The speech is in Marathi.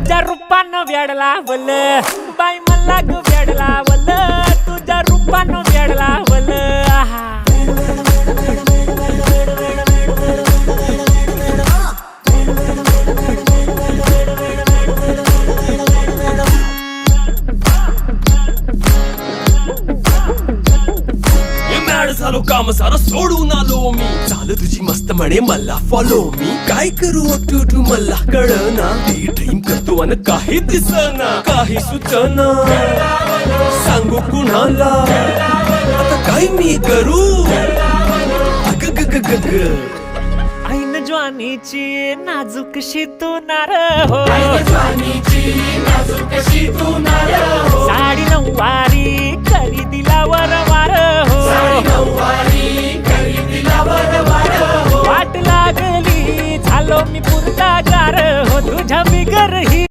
तुझ्या रूपानं वेड लावल बाई मला ग वेड लावल तुझ्या रूपानं वेड लावल आहा झालो काम सारं सोडून आलो मी चाल तुझी मस्त म्हणे मला फॉलो मी काय करू टू मला कळना ती ड्रीम करतो अन काही दिसना काही सुचना सांगू कुणाला आता काय मी करू अग ग ग ग ग ऐन ज्वानीची नाजूकशी तू नार हो साडी नऊवारी करी दिला वरवार हो वाट लागली झालो मी पुरता गार हो तुझ्या बिगर ही